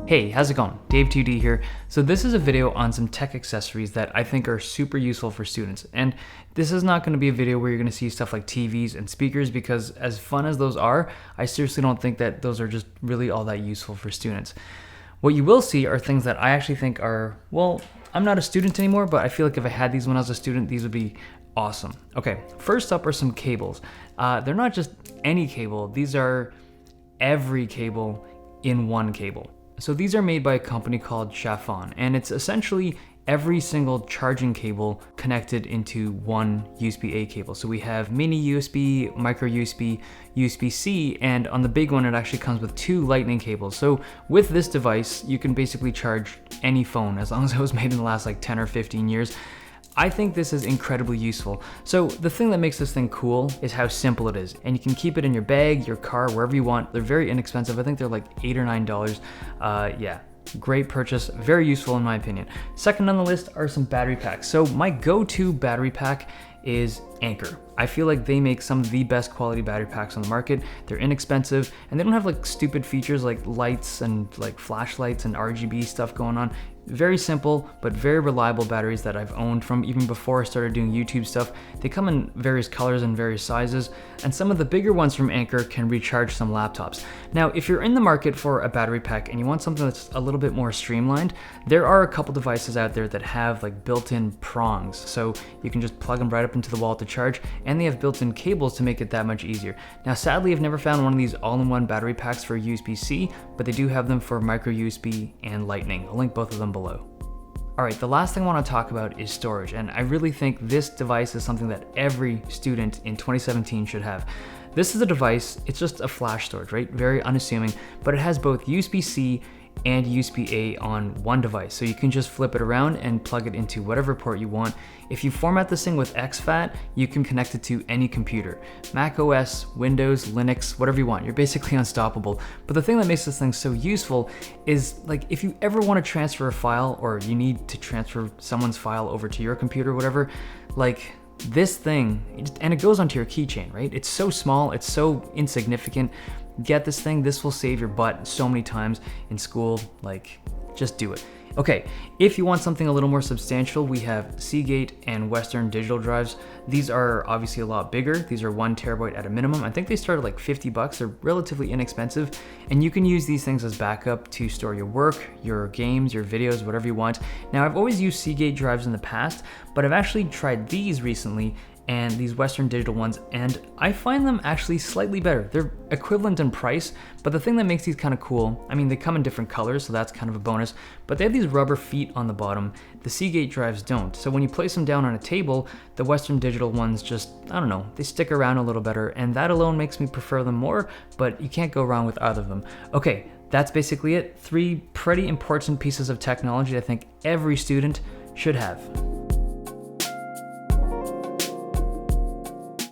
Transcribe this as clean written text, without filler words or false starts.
Hey, how's it going? Dave2D here. So this is a video on some tech accessories that I think are super useful for students. And this is not going to be a video where you're going to see stuff like TVs and speakers, because as fun as those are, I seriously don't think that those are just really all that useful for students. What you will see are things that I actually think are, well, I'm not a student anymore, but I feel like if I had these when I was a student, these would be awesome. Okay, first up are some cables. They're not just any cable, these are every cable in one cable. So these are made by a company called Chiffon, and it's essentially every single charging cable connected into one USB-A cable. So we have mini USB, micro USB, USB-C, and on the big one it actually comes with 2 lightning cables. So with this device, you can basically charge any phone as long as it was made in the last like 10 or 15 years. I think this is incredibly useful. So the thing that makes this thing cool is how simple it is. And you can keep it in your bag, your car, wherever you want. They're very inexpensive. I think they're like $8 or $9. Yeah, great purchase, very useful in my opinion. Second on the list are some battery packs. So my go-to battery pack is Anker. I feel like they make some of the best quality battery packs on the market. They're inexpensive and they don't have like stupid features like lights and like flashlights and RGB stuff going on. Very simple, but very reliable batteries that I've owned from even before I started doing YouTube stuff. They come in various colors and various sizes, and some of the bigger ones from Anker can recharge some laptops. Now, if you're in the market for a battery pack and you want something that's a little bit more streamlined, there are a couple devices out there that have like built-in prongs. So you can just plug them right up into the wall to charge, and they have built-in cables to make it that much easier. Now, sadly, I've never found one of these all-in-one battery packs for USB-C, but they do have them for micro USB and lightning. I'll link both of them below. All right, the last thing I want to talk about is storage, and I really think this device is something that every student in 2017 should have. This is a device, it's just a flash storage, right? Very unassuming, but it has both USB-C and USB-A on one device. So you can just flip it around and plug it into whatever port you want. If you format this thing with exFAT, you can connect it to any computer. Mac OS, Windows, Linux, whatever you want. You're basically unstoppable. But the thing that makes this thing so useful is like if you ever want to transfer a file or you need to transfer someone's file over to your computer or whatever, like this thing, and it goes onto your keychain, right? It's so small, it's so insignificant. Get this thing, this will save your butt so many times in school, like just do it. Okay, if you want something a little more substantial, we have Seagate and Western digital drives. These are obviously a lot bigger. These are 1 terabyte at a minimum. I think they start at like $50. They're relatively inexpensive, and you can use these things as backup to store your work, your games, your videos, whatever you want. Now, I've always used Seagate drives in the past, but I've actually tried these recently, and these Western digital ones, and I find them actually slightly better. They're equivalent in price, but the thing that makes these kind of cool, I mean, they come in different colors, so that's kind of a bonus, but they have these rubber feet on the bottom. The Seagate drives don't. So when you place them down on a table, the Western digital ones just, I don't know, they stick around a little better, and that alone makes me prefer them more, but you can't go wrong with either of them. Okay, that's basically it. 3 pretty important pieces of technology I think every student should have.